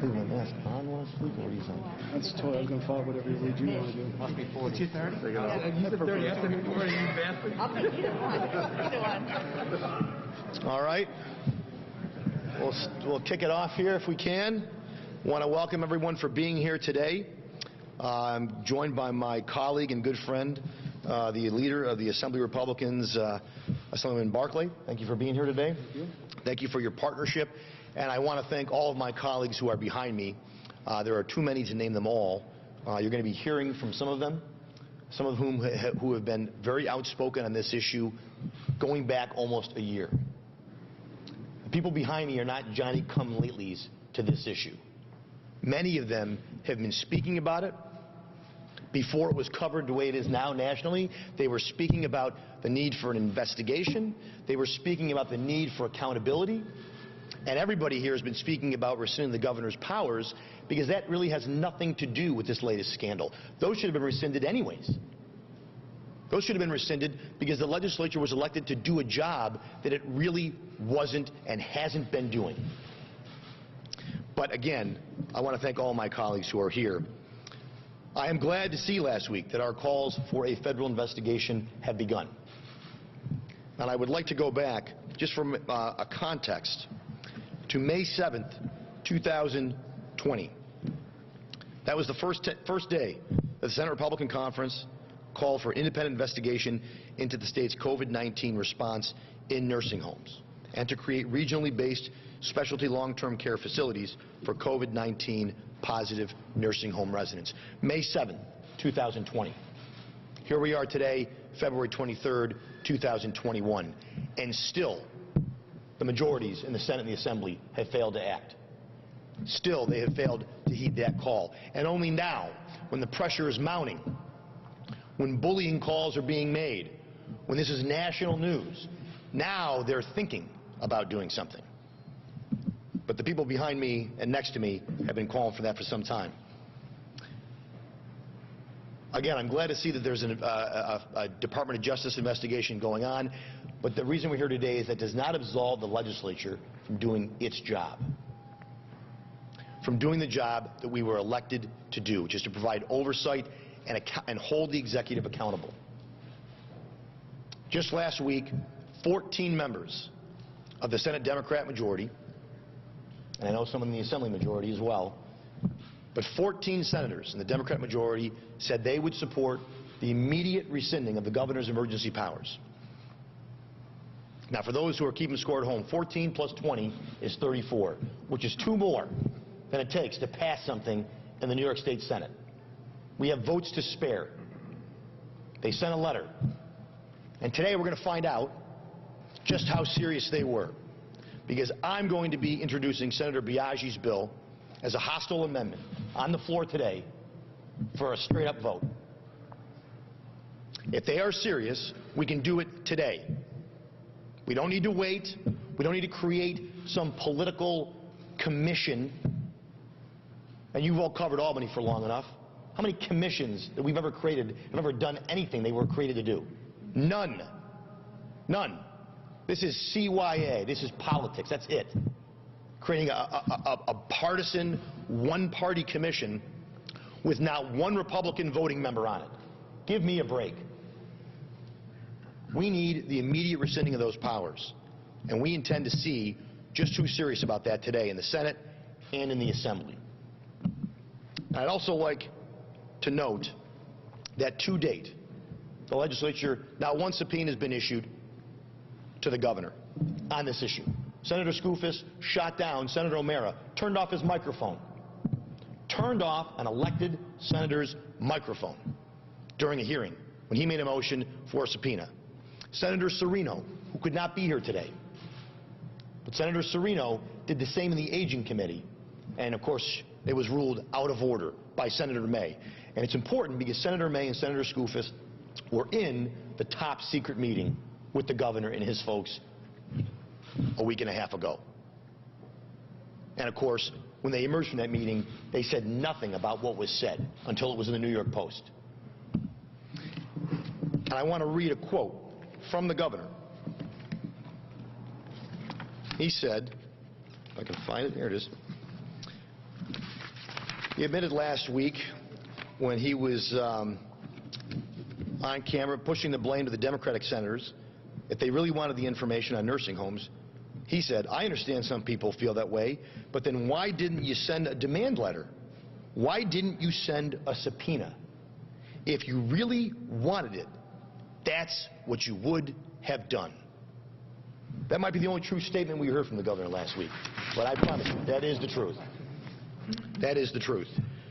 Leave my mask on while I speak, or he's on? That's totally, I was going to follow whatever you want to do. Must be 40. It's your turn? Take it off. You said 30. I said 40. You bastard. I'll take either one. All right. We'll kick it off here if we can. Want to welcome everyone for being here today. I'm joined by my colleague and good friend, the leader of the Assembly Republicans, Assemblyman Barclay. Thank you for being here today. Thank you. Thank you for your partnership. And I want to thank all of my colleagues who are behind me. There are too many to name them all. You're going to be hearing from some of them, some of whom who have been very outspoken on this issue going back almost a year. The people behind me are not Johnny-come-latelys to this issue. Many of them have been speaking about it. Before it was covered the way it is now nationally, they were speaking about the need for an investigation. They were speaking about the need for accountability. And everybody here has been speaking about rescinding the governor's powers because that really has nothing to do with this latest scandal. Those should have been rescinded anyways. Those should have been rescinded because the legislature was elected to do a job that it really wasn't and hasn't been doing. But again, I want to thank all my colleagues who are here. I am glad to see last week that our calls for a federal investigation have begun. And I would like to go back, just from a context, to May 7th, 2020. That was the first day that the Senate Republican Conference called for an independent investigation into the state's COVID-19 response in nursing homes and to create regionally based specialty long-term care facilities for COVID-19 positive nursing home residents. May 7th, 2020. Here we are today, February 23rd, 2021, and still the majorities in the Senate and the Assembly have failed to act. Still, they have failed to heed that call. And only now, when the pressure is mounting, when bullying calls are being made, when this is national news, now they're thinking about doing something. But the people behind me and next to me have been calling for that for some time. Again, I'm glad to see that there's a Department of Justice investigation going on, but the reason we're here today is that does not absolve the legislature from doing its job, from doing the job that we were elected to do, which is to provide oversight and hold the executive accountable. Just last week, 14 members of the Senate Democrat majority, and I know some in the Assembly majority as well, but 14 senators in the Democrat majority said they would support the immediate rescinding of the governor's emergency powers. Now, for those who are keeping score at home, 14 plus 20 is 34, which is 2 more than it takes to pass something in the New York State Senate. We have votes to spare. They sent a letter. And today we're going to find out just how serious they were, because I'm going to be introducing Senator Biaggi's bill as a hostile amendment on the floor today for a straight-up vote. If they are serious, we can do it today. We don't need to wait. We don't need to create some political commission. And you've all covered Albany for long enough. How many commissions that we've ever created have ever done anything they were created to do? None. None. This is CYA. This is politics. That's it. Creating a partisan, one-party commission with not one Republican voting member on it. Give me a break. We need the immediate rescinding of those powers. And we intend to see just who's serious about that today in the Senate and in the Assembly. I'd also like to note that to date, the legislature, not one subpoena has been issued to the governor on this issue. Senator Skoufis shot down Senator O'Mara, turned off his microphone, turned off an elected senator's microphone during a hearing when he made a motion for a subpoena. Senator Serino, who could not be here today, but Senator Serino did the same in the Aging Committee, and of course it was ruled out of order by Senator May. And it's important because Senator May and Senator Skoufis were in the top secret meeting with the governor and his folks a week and a half ago. And of course, when they emerged from that meeting, they said nothing about what was said until it was in the New York Post. And I want to read a quote from the governor. He said, if I can find it, there it is. He admitted last week when he was on camera pushing the blame to the Democratic senators, if they really wanted the information on nursing homes, he said, I understand some people feel that way, but then why didn't you send a demand letter? Why didn't you send a subpoena? If you really wanted it, that's what you would have done. That might be the only true statement we heard from the governor last week, but I promise you, that is the truth. That is the truth.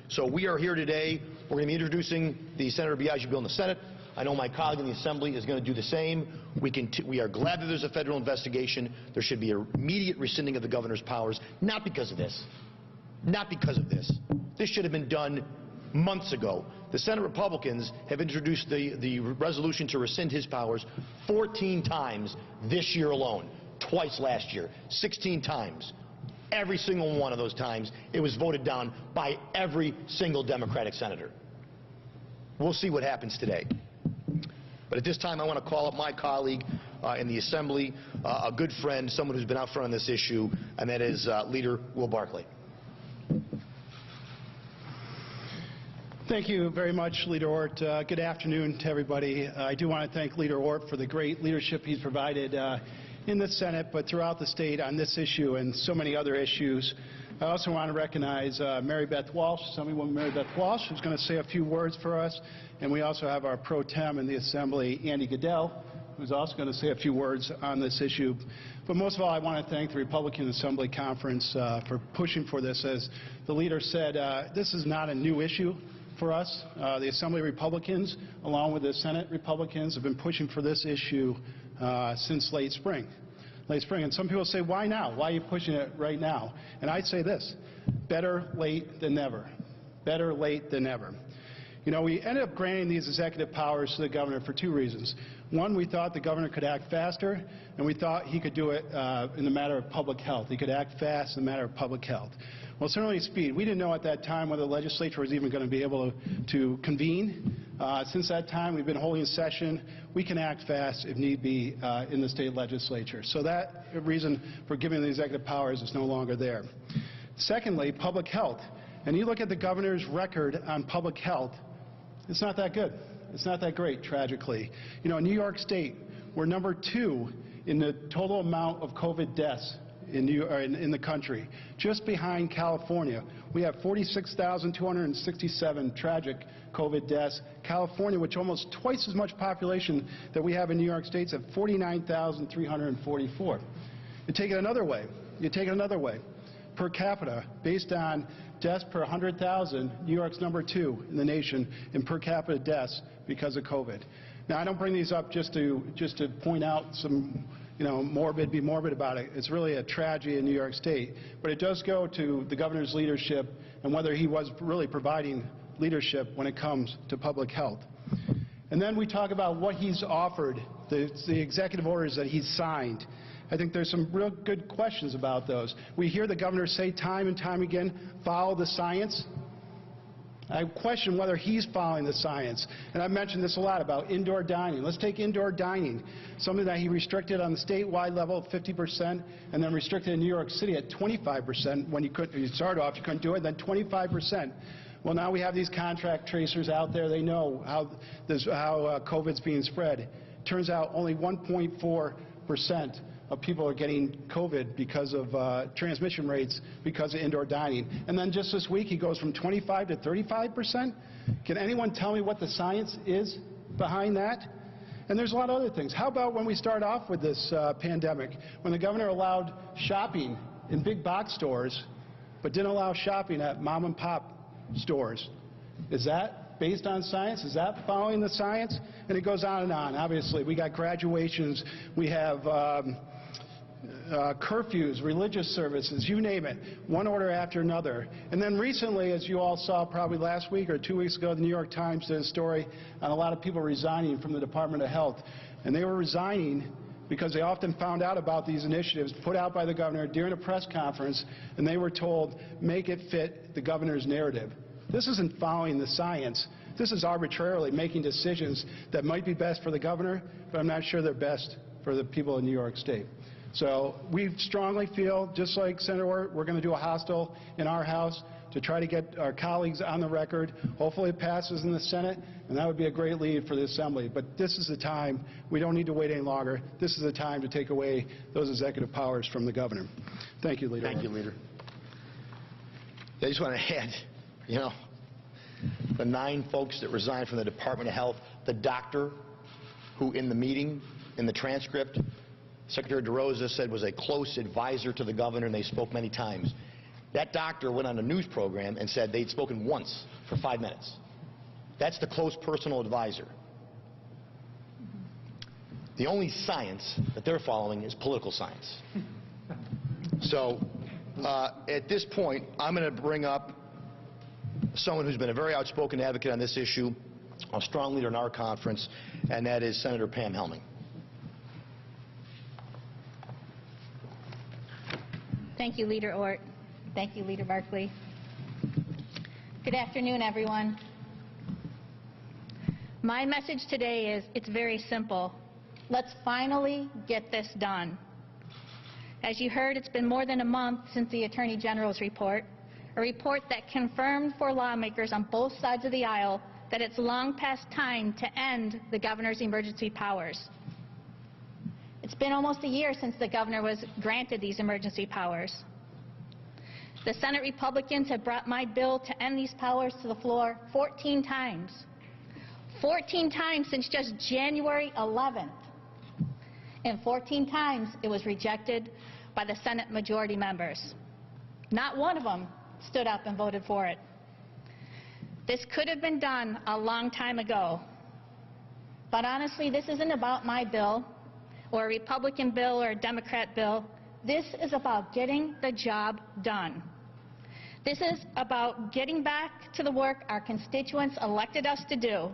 So we are here today. We're going to be introducing the Senator Biaggi bill in the Senate. I know my colleague in the Assembly is going to do the same. We are glad that there's a federal investigation. There should be an immediate rescinding of the governor's powers, not because of this. Not because of this. This should have been done months ago. The Senate Republicans have introduced the resolution to rescind his powers 14 times this year alone, twice last year, 16 times. Every single one of those times, it was voted down by every single Democratic senator. We'll see what happens today. But at this time, I want to call up my colleague in the Assembly, a good friend, someone who's been out front on this issue, and that is Leader Will Barkley. Thank you very much, Leader Ort. Good afternoon to everybody. I do want to thank Leader Ort for the great leadership he's provided in the Senate, but throughout the state on this issue and so many other issues. I also want to recognize Mary Beth Walsh, Assemblywoman Mary Beth Walsh, who's going to say a few words for us. And we also have our pro tem in the Assembly, Andy Goodell, who's also going to say a few words on this issue. But most of all, I want to thank the Republican Assembly Conference for pushing for this. As the leader said, this is not a new issue for us. The Assembly Republicans, along with the Senate Republicans, have been pushing for this issue since late spring. And some people say, why now? Why are you pushing it right now? And I'd say this, better late than never. Better late than never. You know, we ended up granting these executive powers to the governor for two reasons. One, we thought the governor could act faster, and we thought he could do it in the matter of public health. He could act fast in the matter of public health. Well, certainly speed. We didn't know at that time whether the legislature was even going to be able to convene. Since that time, we've been holding session. We can act fast if need be in the state legislature. So that reason for giving the executive powers is no longer there. Secondly, public health. And you look at the governor's record on public health, it's not that good. It's not that great, tragically. You know, in New York State, we're number 2 in the total amount of COVID deaths in the country, just behind California. We have 46,267 tragic COVID deaths. California, which almost twice as much population that we have in New York State, is at 49,344. You take it another way. Per capita, based on deaths per 100,000, New York's number 2 in the nation in per capita deaths because of COVID. Now, I don't bring these up just to point out some, be morbid about it. It's really a tragedy in New York State. But it does go to the governor's leadership and whether he was really providing leadership when it comes to public health. And then we talk about what he's offered, the executive orders that he's signed. I think there's some real good questions about those. We hear the governor say time and time again, follow the science. I question whether he's following the science. And I've mentioned this a lot about indoor dining. Let's take indoor dining, something that he restricted on the statewide level at 50% and then restricted in New York City at 25% when you started off, you couldn't do it, then 25%. Well, now we have these contract tracers out there. They know how COVID's being spread. Turns out only 1.4% of people are getting COVID because of transmission rates because of indoor dining. And then just this week, he goes from 25 to 35%. Can anyone tell me what the science is behind that? And there's a lot of other things. How about when we start off with this pandemic, when the governor allowed shopping in big box stores, but didn't allow shopping at mom and pop stores? Is that based on science? Is that following the science? And it goes on and on. Obviously, we got graduations, we have curfews, religious services, you name it, one order after another. And then recently, as you all saw probably last week or 2 weeks ago, the New York Times did a story on a lot of people resigning from the Department of Health. And they were resigning because they often found out about these initiatives put out by the governor during a press conference, and they were told, make it fit the governor's narrative. This isn't following the science. This is arbitrarily making decisions that might be best for the governor, but I'm not sure they're best for the people in New York State. So we strongly feel, just like Senator Ort, we're going to do a hostile in our House to try to get our colleagues on the record. Hopefully it passes in the Senate, and that would be a great lead for the Assembly. But this is the time. We don't need to wait any longer. This is the time to take away those executive powers from the governor. Thank you, Leader. Thank you, Leader. I just want to add, you know, the 9 folks that resigned from the Department of Health, the doctor who in the meeting, in the transcript, Secretary DeRosa said was a close advisor to the governor, and they spoke many times. That doctor went on a news program and said they'd spoken once for 5 minutes. That's the close personal advisor. The only science that they're following is political science. So at this point, I'm going to bring up someone who's been a very outspoken advocate on this issue, a strong leader in our conference, and that is Senator Pam Helming. Thank you, Leader Ort. Thank you, Leader Barkley. Good afternoon, everyone. My message today is, it's very simple. Let's finally get this done. As you heard, it's been more than a month since the Attorney General's report, a report that confirmed for lawmakers on both sides of the aisle that it's long past time to end the governor's emergency powers. It's been almost a year since the governor was granted these emergency powers. The Senate Republicans have brought my bill to end these powers to the floor 14 times. 14 times since just January 11th. And 14 times it was rejected by the Senate majority members. Not one of them stood up and voted for it. This could have been done a long time ago. But honestly, this isn't about my bill, or a Republican bill, or a Democrat bill. This is about getting the job done. This is about getting back to the work our constituents elected us to do.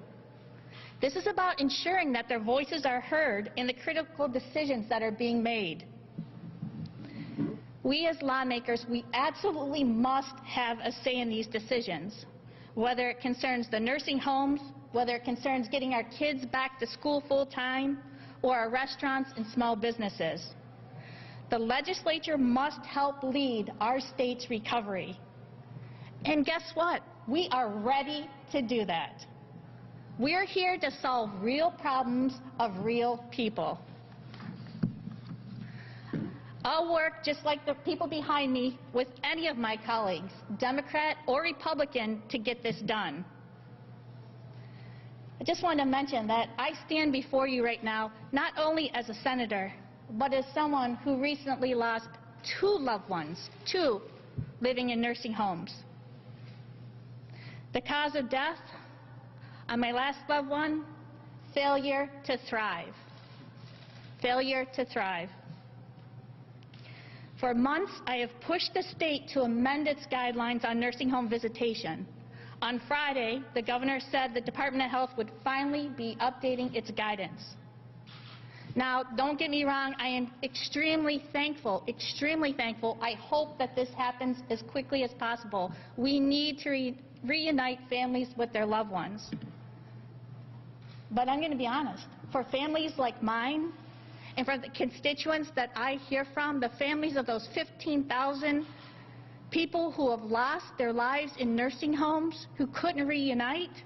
This is about ensuring that their voices are heard in the critical decisions that are being made. We as lawmakers, we absolutely must have a say in these decisions, whether it concerns the nursing homes, whether it concerns getting our kids back to school full time, or our restaurants and small businesses. The legislature must help lead our state's recovery. And guess what? We are ready to do that. We're here to solve real problems of real people. I'll work just like the people behind me with any of my colleagues, Democrat or Republican, to get this done. I just want to mention that I stand before you right now not only as a senator, but as someone who recently lost 2 loved ones, 2, living in nursing homes. The cause of death on my last loved one, failure to thrive. Failure to thrive. For months, I have pushed the state to amend its guidelines on nursing home visitation. On Friday, the governor said the Department of Health would finally be updating its guidance. Now, don't get me wrong, I am extremely thankful, extremely thankful. I hope that this happens as quickly as possible. We need to reunite families with their loved ones. But I'm going to be honest, for families like mine, and for the constituents that I hear from, the families of those 15,000 people who have lost their lives in nursing homes, who couldn't reunite,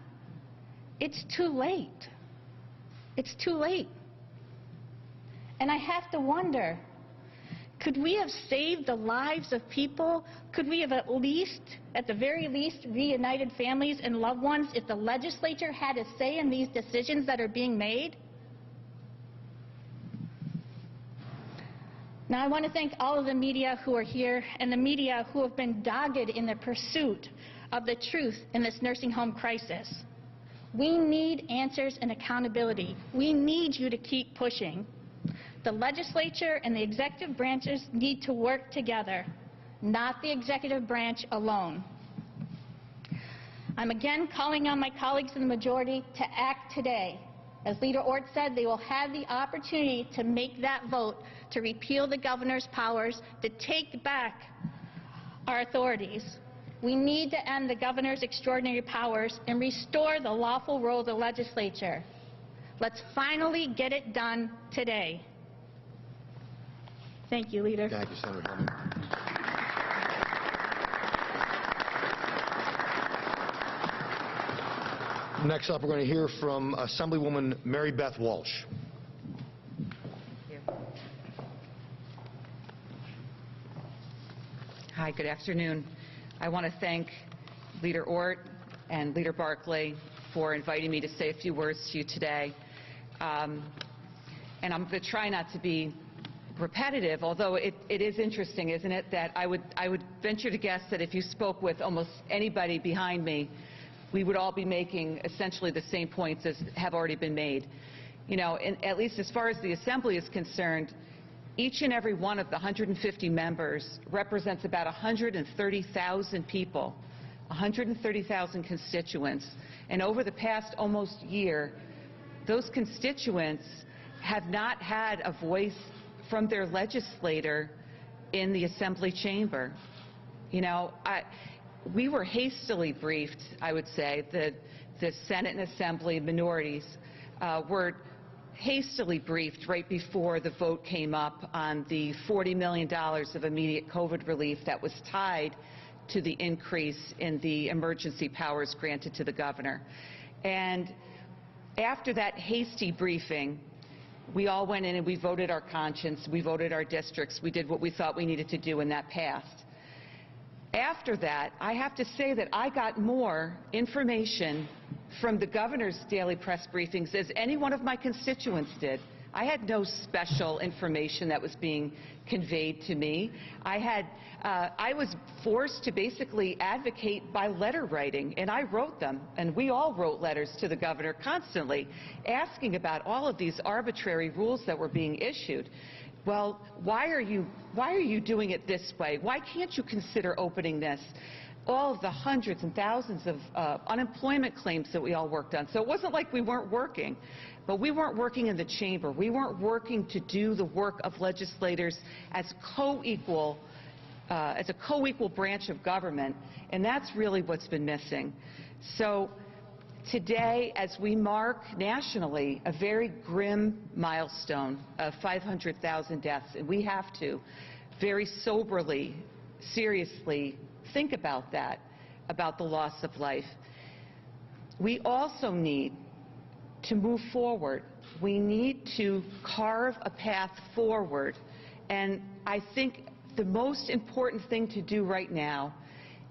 it's too late. It's too late. And I have to wonder, could we have saved the lives of people? Could we have at the very least, reunited families and loved ones if the legislature had a say in these decisions that are being made? Now, I want to thank all of the media who are here and the media who have been dogged in the pursuit of the truth in this nursing home crisis. We need answers and accountability. We need you to keep pushing. The legislature and the executive branches need to work together, not the executive branch alone. I'm again calling on my colleagues in the majority to act today. As Leader Ort said, they will have the opportunity to make that vote to repeal the governor's powers, to take back our authorities. We need to end the governor's extraordinary powers and restore the lawful role of the legislature. Let's finally get it done today. Thank you, Leader. Thank you, Senator Helming. Next up, we're going to hear from Assemblywoman Mary Beth Walsh. Hi, good afternoon. I want to thank Leader Ort and Leader Barkley for inviting me to say a few words to you today. And I'm going to try not to be repetitive, although it is interesting, isn't it, that I would venture to guess that if you spoke with almost anybody behind me, we would all be making essentially the same points as have already been made. You know, at least as far as the Assembly is concerned, each and every one of the 150 members represents about 130,000 people, 130,000 constituents. And over the past almost year, those constituents have not had a voice from their legislator in the Assembly chamber. You know, we were hastily briefed, I would say. The Senate and Assembly minorities were hastily briefed right before the vote came up on the $40 million of immediate COVID relief that was tied to the increase in the emergency powers granted to the governor. And after that hasty briefing, we all went in and we voted our conscience, we voted our districts, we did what we thought we needed to do, and that passed. After that, I have to say that I got more information from the governor's daily press briefings as any one of my constituents did. I had no special information that was being conveyed to me. I was forced to basically advocate by letter writing, and I wrote them, and we all wrote letters to the governor constantly asking about all of these arbitrary rules that were being issued. Well, why are you doing it this way? Why can't you consider opening this? All of the hundreds and thousands of unemployment claims that we all worked on. So it wasn't like we weren't working, but we weren't working in the chamber. We weren't working to do the work of legislators as a co-equal branch of government, and that's really what's been missing. So today, as we mark nationally a very grim milestone of 500,000 deaths, and we have to very soberly, seriously think about that, about the loss of life. We also need to move forward. We need to carve a path forward, and I think the most important thing to do right now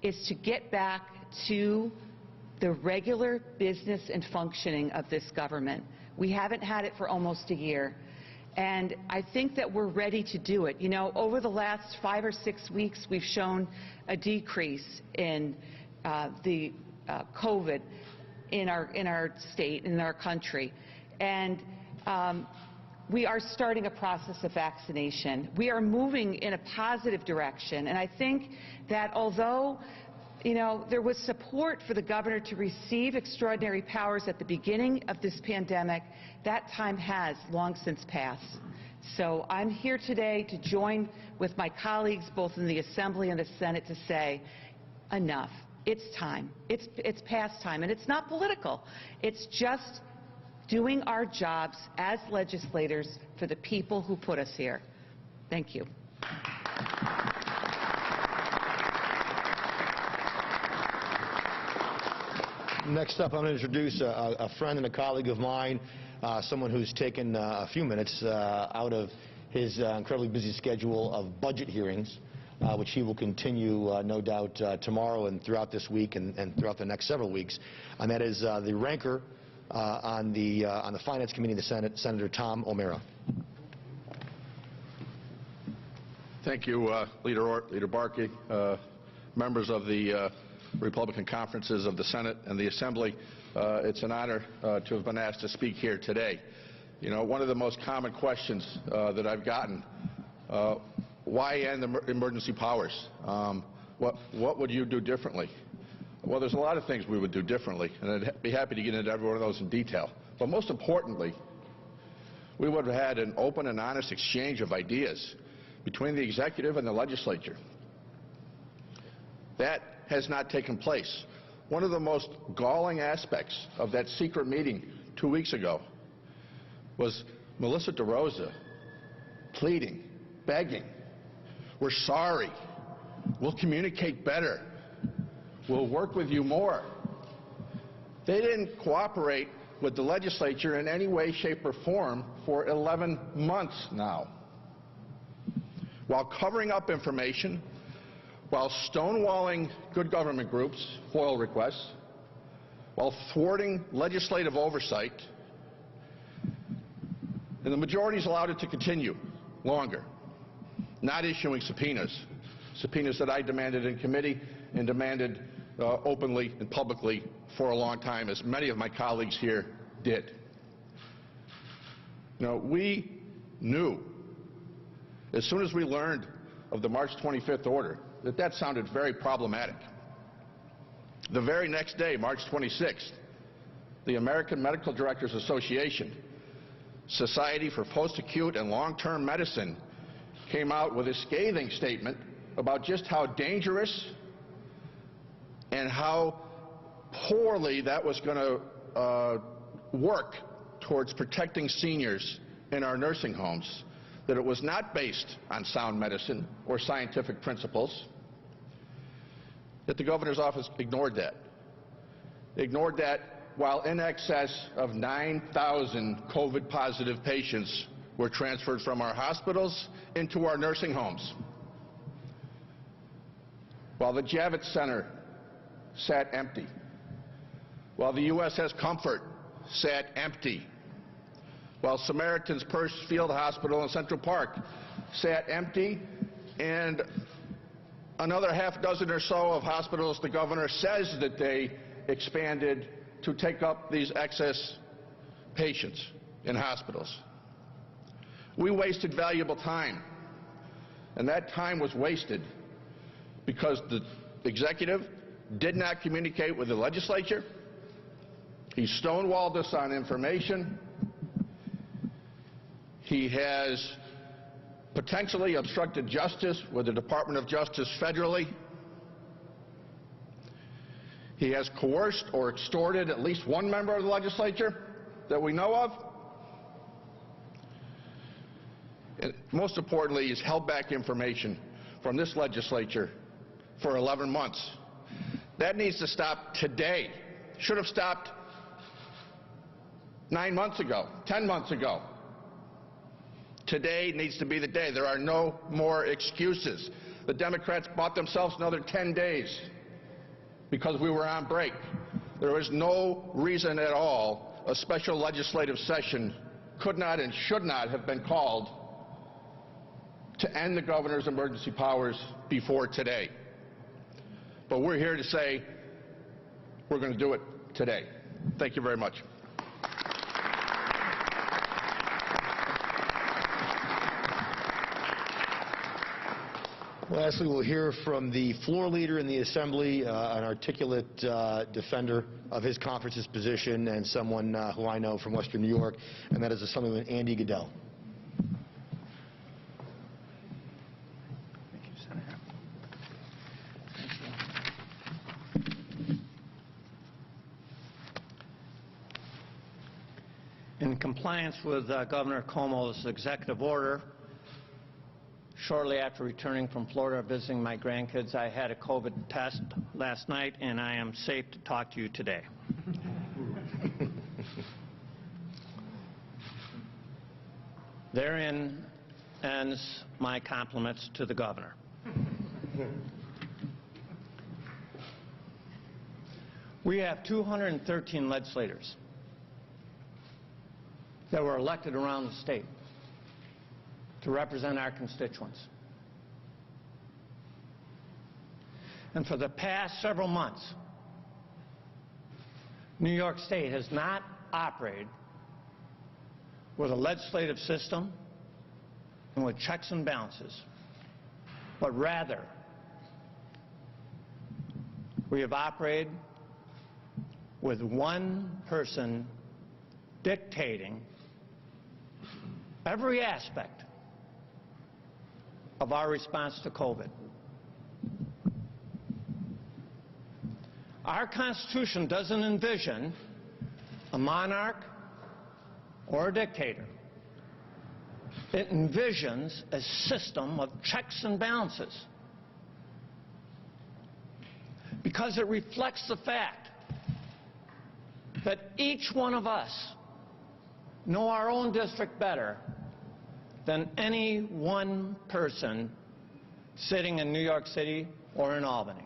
is to get back to the regular business and functioning of this government. We haven't had it for almost a year, and I think that we're ready to do it. You know, over the last 5 or 6 weeks, we've shown a decrease in the COVID in our state, in our country, and we are starting a process of vaccination. We are moving in a positive direction, and I think that although there was support for the governor to receive extraordinary powers at the beginning of this pandemic, that time has long since passed. So I'm here today to join with my colleagues both in the Assembly and the Senate to say, enough. It's time. It's past time. And it's not political. It's just doing our jobs as legislators for the people who put us here. Thank you. Next up, I'm going to introduce a friend and a colleague of mine, someone who's taken a few minutes out of his incredibly busy schedule of budget hearings, which he will continue, no doubt, tomorrow and throughout this week and throughout the next several weeks. And that is the ranker on the Finance Committee in the Senate, Senator Tom O'Mara. Thank you, Leader Ort, Leader Barkey, members of the Republican conferences of the Senate and the Assembly. It's an honor to have been asked to speak here today. You know, one of the most common questions that I've gotten, why end the emergency powers? What would you do differently? Well, there's a lot of things we would do differently, and I'd be happy to get into every one of those in detail. But most importantly, we would have had an open and honest exchange of ideas between the executive and the legislature. That has not taken place. One of the most galling aspects of that secret meeting 2 weeks ago was Melissa DeRosa pleading, begging, we're sorry, we'll communicate better, we'll work with you more. They didn't cooperate with the legislature in any way, shape, or form for 11 months now. While covering up information, while stonewalling good government groups, FOIL requests, while thwarting legislative oversight, and the majority's allowed it to continue longer, not issuing subpoenas that I demanded in committee and demanded openly and publicly for a long time, as many of my colleagues here did. You know, we knew, as soon as we learned of the March 25th order, that sounded very problematic. The very next day, March 26th, the American Medical Directors Association, Society for Post-Acute and Long-Term Medicine, came out with a scathing statement about just how dangerous and how poorly that was going to work towards protecting seniors in our nursing homes, that it was not based on sound medicine or scientific principles, that the governor's office ignored that. Ignored that while in excess of 9,000 COVID-positive patients were transferred from our hospitals into our nursing homes. While the Javits Center sat empty. While the USS Comfort sat empty. While Samaritan's Purse Field Hospital in Central Park sat empty, and another half dozen or so of hospitals the governor says that they expanded to take up these excess patients in hospitals. We wasted valuable time, and that time was wasted because the executive did not communicate with the legislature. He stonewalled us on information. He has potentially obstructed justice with the Department of Justice federally. He has coerced or extorted at least one member of the legislature that we know of. And most importantly, he's held back information from this legislature for 11 months. That needs to stop today. Should have stopped 9 months ago, 10 months ago. Today needs to be the day. There are no more excuses. The Democrats bought themselves another 10 days because we were on break. There is no reason at all a special legislative session could not and should not have been called to end the governor's emergency powers before today. But we're here to say we're going to do it today. Thank you very much. Lastly, we'll hear from the floor leader in the Assembly, an articulate defender of his conference's position, and someone who I know from Western New York, and that is Assemblyman Andy Goodell. Thank you, Senator. In compliance with Governor Cuomo's executive order, shortly after returning from Florida visiting my grandkids, I had a COVID test last night, and I am safe to talk to you today. Therein ends my compliments to the governor. We have 213 legislators that were elected around the state to represent our constituents. And for the past several months, New York State has not operated with a legislative system and with checks and balances, but rather we have operated with one person dictating every aspect of our response to COVID. Our Constitution doesn't envision a monarch or a dictator. It envisions a system of checks and balances because it reflects the fact that each one of us know our own district better than any one person sitting in New York City or in Albany.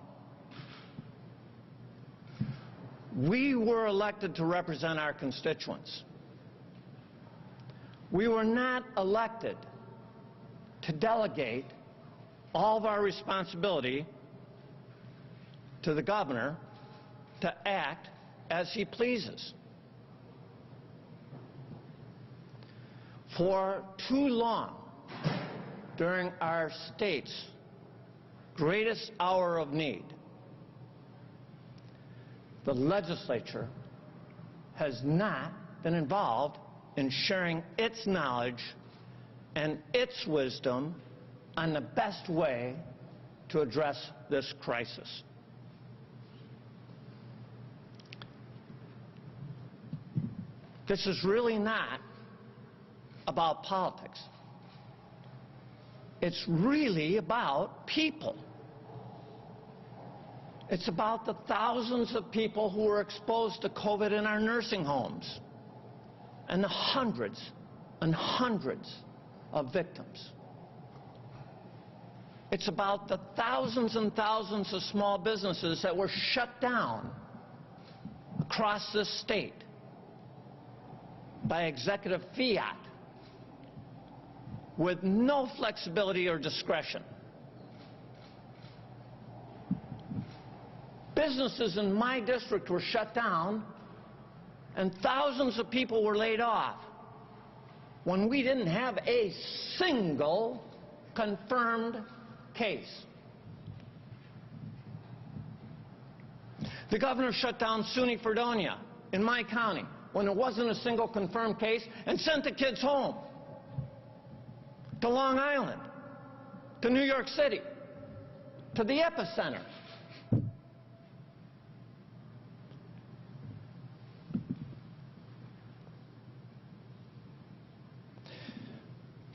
We were elected to represent our constituents. We were not elected to delegate all of our responsibility to the governor to act as he pleases. For too long, during our state's greatest hour of need, the legislature has not been involved in sharing its knowledge and its wisdom on the best way to address this crisis. This is really not about politics. It's really about people. It's about the thousands of people who were exposed to COVID in our nursing homes and the hundreds and hundreds of victims. It's about the thousands and thousands of small businesses that were shut down across this state by executive fiat with no flexibility or discretion. Businesses in my district were shut down and thousands of people were laid off when we didn't have a single confirmed case. The governor shut down SUNY Fredonia in my county when there wasn't a single confirmed case and sent the kids home to Long Island, to New York City, to the epicenter.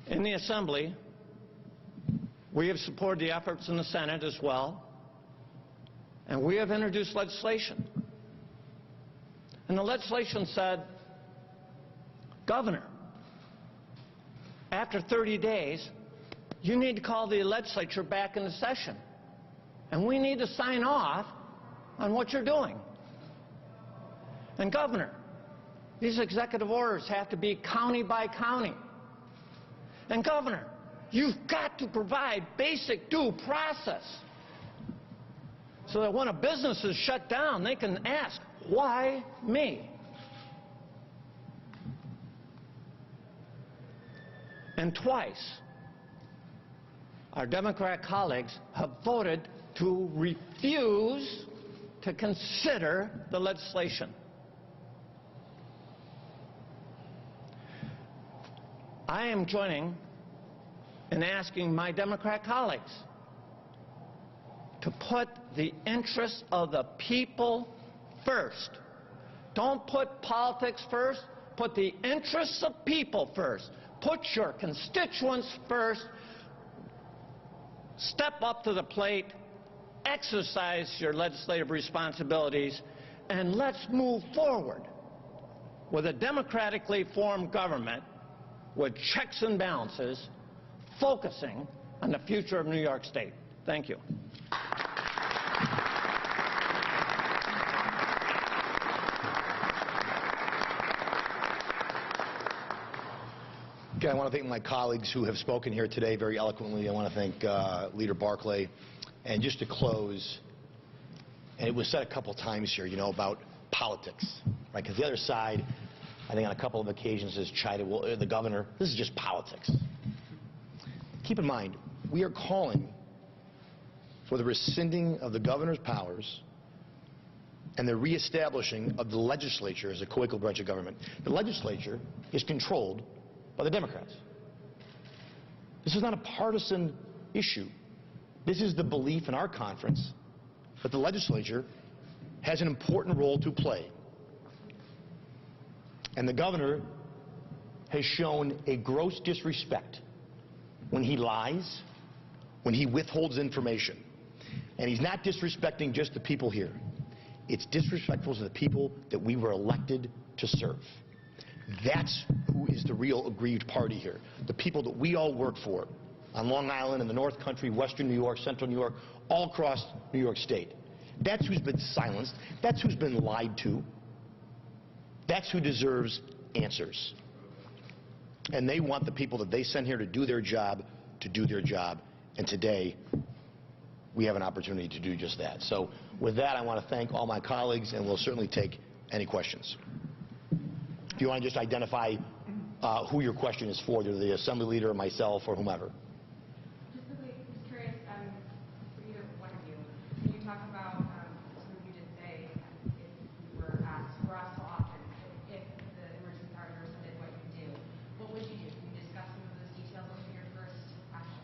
In the Assembly, we have supported the efforts in the Senate as well, and we have introduced legislation. And the legislation said, Governor, after 30 days, you need to call the legislature back into session, and we need to sign off on what you're doing. And Governor, these executive orders have to be county by county. And Governor, you've got to provide basic due process so that when a business is shut down, they can ask, why me? And twice, our Democrat colleagues have voted to refuse to consider the legislation. I am joining in asking my Democrat colleagues to put the interests of the people first. Don't put politics first, put the interests of people first. Put your constituents first. Step up to the plate, exercise your legislative responsibilities, and let's move forward with a democratically formed government with checks and balances, focusing on the future of New York State. Thank you. Okay, I want to thank my colleagues who have spoken here today very eloquently. I want to thank Leader Barclay. And just to close, and it was said a couple times here, you know, about politics, right? Because the other side, I think on a couple of occasions, has chided the governor. This is just politics. Keep in mind, we are calling for the rescinding of the governor's powers and the reestablishing of the legislature as a co-equal branch of government. The legislature is controlled by the Democrats. This is not a partisan issue. This is the belief in our conference that the legislature has an important role to play. And the governor has shown a gross disrespect when he lies, when he withholds information. And he's not disrespecting just the people here. It's disrespectful to the people that we were elected to serve. That's who is the real aggrieved party here. The people that we all work for on Long Island, in the North Country, Western New York, Central New York, all across New York State. That's who's been silenced. That's who's been lied to. That's who deserves answers. And they want the people that they send here to do their job to do their job. And today, we have an opportunity to do just that. So with that, I want to thank all my colleagues, and we'll certainly take any questions. If you want to just identify who your question is for, either the Assembly Leader, myself, or whomever. Just quickly, just curious, for either one of you, can you talk about, something you did say, if you were asked so often, if the emergency powers did what you do, what would you do? Can you discuss some of those details? What would be your first action?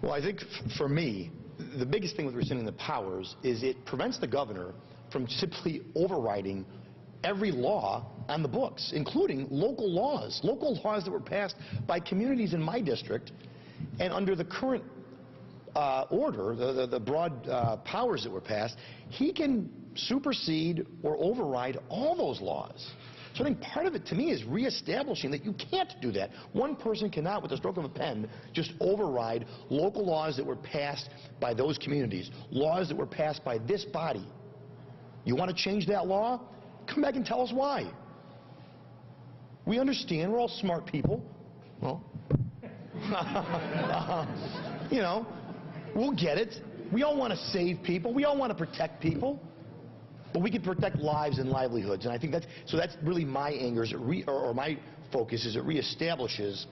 Well, I think for me, the biggest thing with rescinding the powers is it prevents the governor from simply overriding every law on the books, including local laws that were passed by communities in my district. And under the current order, the broad powers that were passed, he can supersede or override all those laws. So I think part of it, to me, is reestablishing that you can't do that. One person cannot, with the stroke of a pen, just override local laws that were passed by those communities, laws that were passed by this body. You want to change that law? Come back and tell us why. We understand. We're all smart people. Well, you know, we'll get it. We all want to save people. We all want to protect people. But we can protect lives and livelihoods, and I think that's really my anger, or my focus, is it reestablishes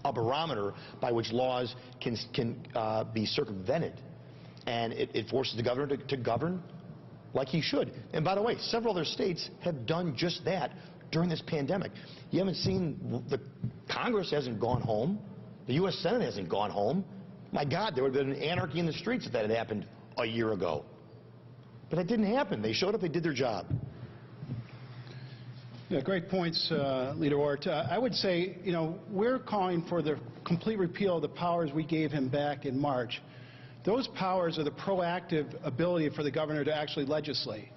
a barometer by which laws can be circumvented, and it forces the governor to govern like he should. And by the way, several other states have done just that during this pandemic. You haven't seen, the Congress hasn't gone home, the U.S. Senate hasn't gone home. My God, there would have been anarchy in the streets if that had happened a year ago. But that didn't happen. They showed up, they did their job. Yeah, great points, Leader Ort. I would say, you know, we're calling for the complete repeal of the powers we gave him back in March. Those powers are the proactive ability for the governor to actually legislate.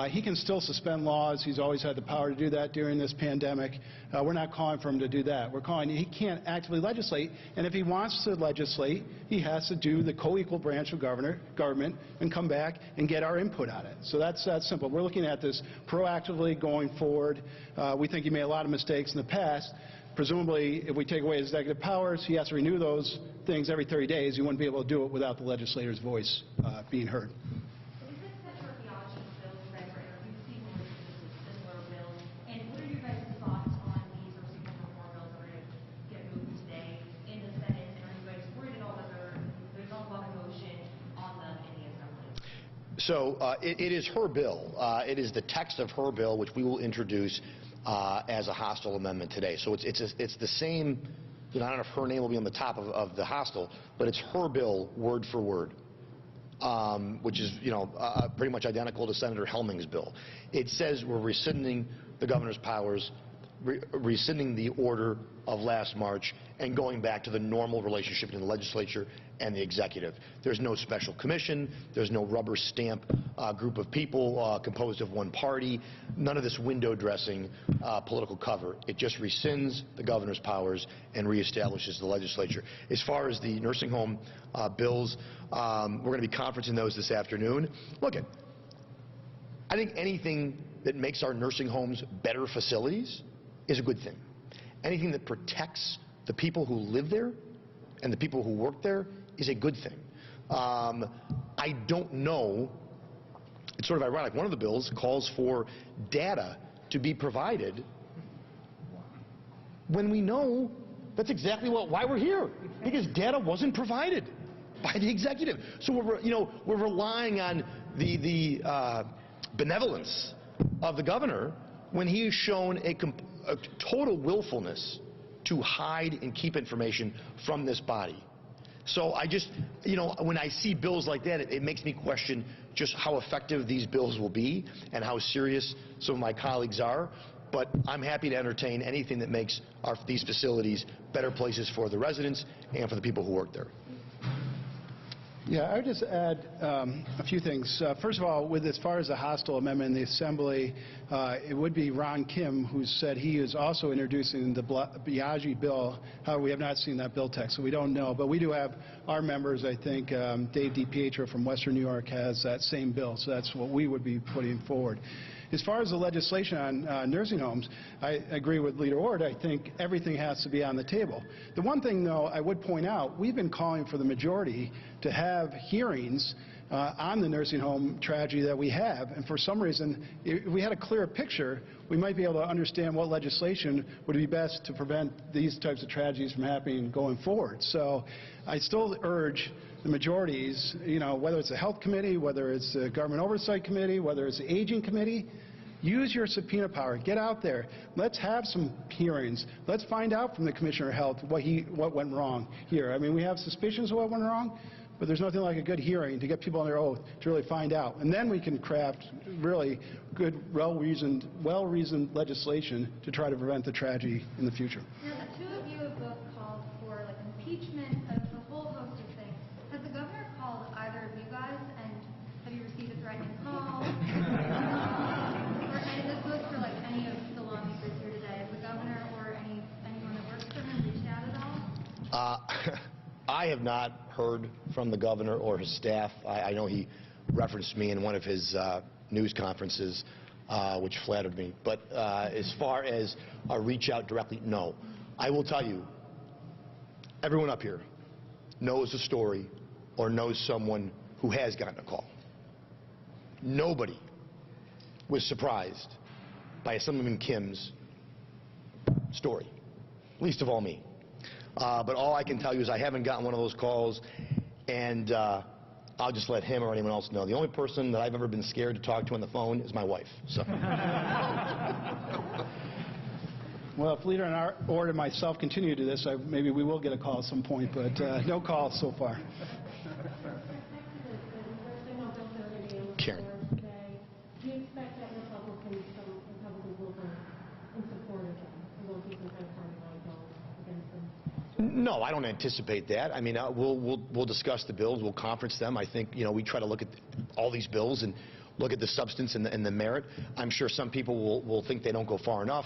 He can still suspend laws. He's always had the power to do that during this pandemic. We're not calling for him to do that. We're calling he can't actively legislate, and if he wants to legislate, he has to do the co-equal branch of government and come back and get our input on it. So that's simple. We're looking at this proactively going forward. We think he made a lot of mistakes in the past. Presumably, if we take away his executive powers, he has to renew those things every 30 days. He wouldn't be able to do it without the legislator's voice being heard. So it is her bill. It is the text of her bill, which we will introduce as a hostile amendment today. So it's the same. You know, I don't know if her name will be on the top of the hostile, but it's her bill, word for word, which is, you know, pretty much identical to Senator Helming's bill. It says we're rescinding the governor's powers, rescinding the order of last March, and going back to the normal relationship between the legislature and the executive. There's no special commission. There's no rubber stamp group of people composed of one party. None of this window dressing political cover. It just rescinds the governor's powers and reestablishes the legislature. As far as the nursing home bills, we're going to be conferencing those this afternoon. Look, I think anything that makes our nursing homes better facilities is a good thing. Anything that protects the people who live there and the people who work there is a good thing. I don't know, it's sort of ironic, one of the bills calls for data to be provided when we know that's exactly why we're here, because data wasn't provided by the executive. So we're relying on the benevolence of the governor when he has shown a total willfulness to hide and keep information from this body. So I just, when I see bills like that, it makes me question just how effective these bills will be and how serious some of my colleagues are. But I'm happy to entertain anything that makes these facilities better places for the residents and for the people who work there. Yeah, I would just add a few things. First of all, as far as the hostile amendment in the Assembly, it would be Ron Kim who said he is also introducing the Biaggi bill. However, we have not seen that bill text, so we don't know. But we do have our members, I think Dave DiPietro from Western New York has that same bill, so that's what we would be putting forward. As far as the legislation on nursing homes, I agree with Leader Ord. I think everything has to be on the table. The one thing, though, I would point out, we've been calling for the majority to have hearings on the nursing home tragedy that we have, and for some reason, if we had a clearer picture, we might be able to understand what legislation would be best to prevent these types of tragedies from happening going forward. So I still urge the majorities, whether it's the Health Committee, whether it's the Government Oversight Committee, whether it's the Aging Committee, use your subpoena power. Get out there. Let's have some hearings. Let's find out from the Commissioner of Health what went wrong here. I mean, we have suspicions of what went wrong, but there's nothing like a good hearing to get people on their oath to really find out. And then we can craft really good, well-reasoned legislation to try to prevent the tragedy in the future. Now, the two of you have both called for impeachment of a whole host of things. Has the governor called either of you guys, and have you received a threatening call? And this goes for any of the lawmakers here today. Has the governor or anyone that works for him reached out at all? I have not heard from the governor or his staff. I know he referenced me in one of his news conferences, which flattered me. But as far as a reach out directly, no. I will tell you, everyone up here knows a story or knows someone who has gotten a call. Nobody was surprised by Assemblyman Kim's story, least of all me. But all I can tell you is I haven't gotten one of those calls, and I'll just let him or anyone else know. The only person that I've ever been scared to talk to on the phone is my wife. So. Well, if Leader Ord and myself continue to do this, maybe we will get a call at some point, but no calls so far. Karen. Do you expect that Republicans will vote in support of them? Or will be some kind of party vote against them? No, I don't anticipate that. I mean, we'll discuss the bills. We'll conference them. I think, we try to look at all these bills and look at the substance and the merit. I'm sure some people will think they don't go far enough.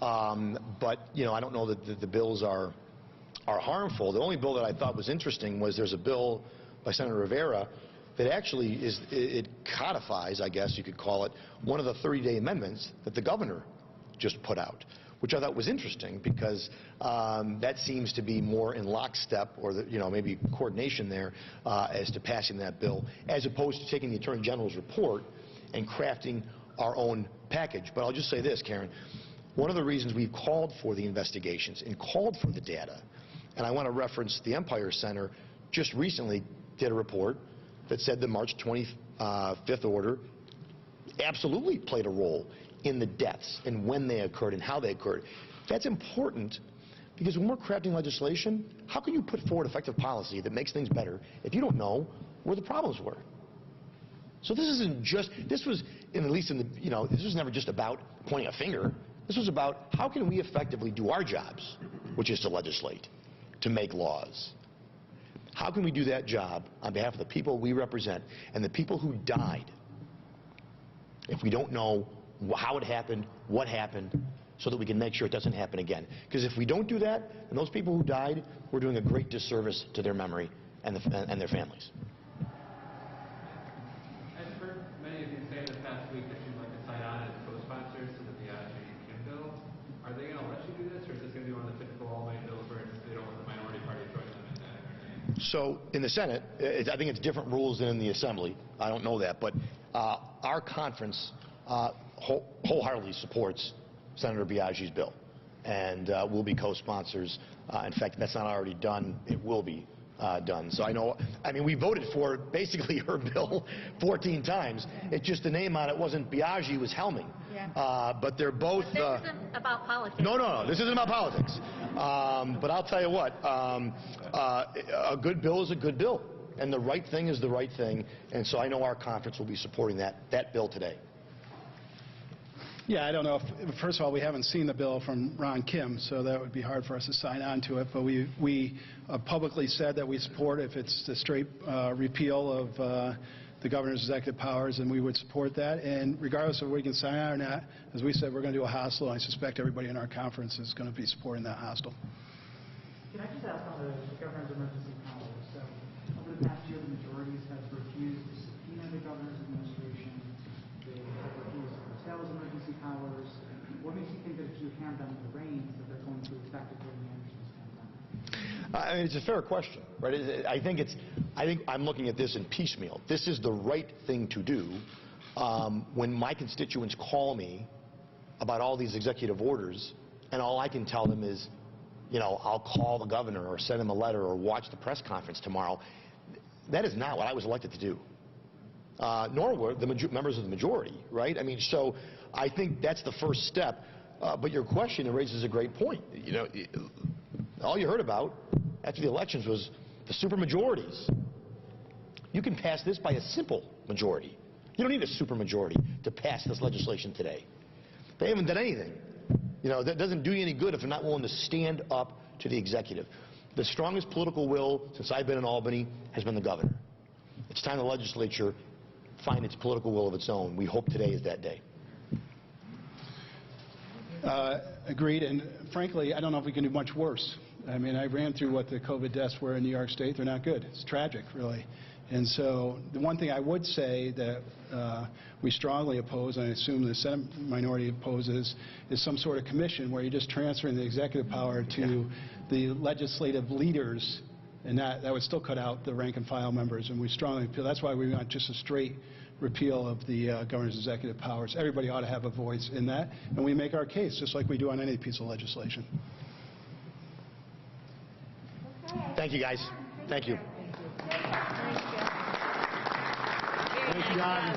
But, I don't know that the bills are harmful. The only bill that I thought was interesting was there's a bill by Senator Rivera that actually it codifies, I guess you could call it, one of the 30-day amendments that the governor just put out, which I thought was interesting because that seems to be more in lockstep or maybe coordination there as to passing that bill, as opposed to taking the Attorney General's report and crafting our own package. But I'll just say this, Karen. One of the reasons we've called for the investigations and called for the data, and I want to reference the Empire Center just recently did a report that said the March 25th order absolutely played a role in the deaths and when they occurred and how they occurred. That's important because when we're crafting legislation, how can you put forward effective policy that makes things better if you don't know where the problems were? So this isn't just, this was, this was never just about pointing a finger. This was about how can we effectively do our jobs, which is to legislate, to make laws. How can we do that job on behalf of the people we represent and the people who died if we don't know how it happened, what happened, so that we can make sure it doesn't happen again? Because if we don't do that, and those people who died, we're doing a great disservice to their memory and their families. I've heard many of you say this past week that you'd like to sign on as co-sponsors to the Biaggi-Kim bill. Are they going to let you do this, or is this going to be one of the typical all-white bills where they don't want the minority party throwing them in their name? So in the Senate, I think it's different rules than in the Assembly. I don't know that, but our conference wholeheartedly supports Senator Biaggi's bill, and we'll be co-sponsors. In fact, if that's not already done, it will be done. So we voted for basically her bill 14 times. It's just the name on it wasn't Biaggi, it was Helming. Yeah. But they're both... But this isn't about politics. No, this isn't about politics. But I'll tell you what, a good bill is a good bill, and the right thing is the right thing, and so I know our conference will be supporting that bill today. Yeah, I don't know if, first of all, we haven't seen the bill from Ron Kim, so that would be hard for us to sign on to it, but we publicly said that we support if it's the straight repeal of the governor's executive powers, and we would support that. And regardless of whether we can sign on or not, as we said, we're going to do a hostile, and I suspect everybody in our conference is going to be supporting that hostile. Can I just ask on the governor's emergency powers? So over the past year, the majorities have refused to subpoena the governor's administration. They have refused to curtail his emergency powers. What makes you think that if you hand them the reins, that they're going to effectively manage this pandemic? I mean, it's a fair question, right? I think I'm looking at this in piecemeal. This is the right thing to do. When my constituents call me about all these executive orders, and all I can tell them is, I'll call the governor or send him a letter or watch the press conference tomorrow. That is not what I was elected to do. Nor were the members of the majority, right? I mean, so I think that's the first step. But your question raises a great point. All you heard about after the elections was the supermajorities. You can pass this by a simple majority. You don't need a supermajority to pass this legislation today. They haven't done anything. That doesn't do you any good if they're not willing to stand up to the executive. The strongest political will since I've been in Albany has been the governor. It's time the legislature find its political will of its own. We hope today is that day. Agreed, and frankly, I don't know if we can do much worse. I mean, I ran through what the COVID deaths were in New York State. They're not good. It's tragic, really. And so the one thing I would say that we strongly oppose, and I assume the Senate minority opposes, is some sort of commission where you're just transferring the executive power to the legislative leaders, and that would still cut out the rank and file members. And we strongly feel that's why we want just a straight repeal of the governor's executive powers. Everybody ought to have a voice in that, and we make our case just like we do on any piece of legislation. Thank you, guys. Thank you. Thank you, guys.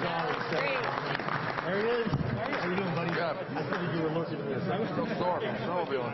There he is. How you doing, buddy? Yeah. I figured you were looking at this. I was still sore from snowmobiling.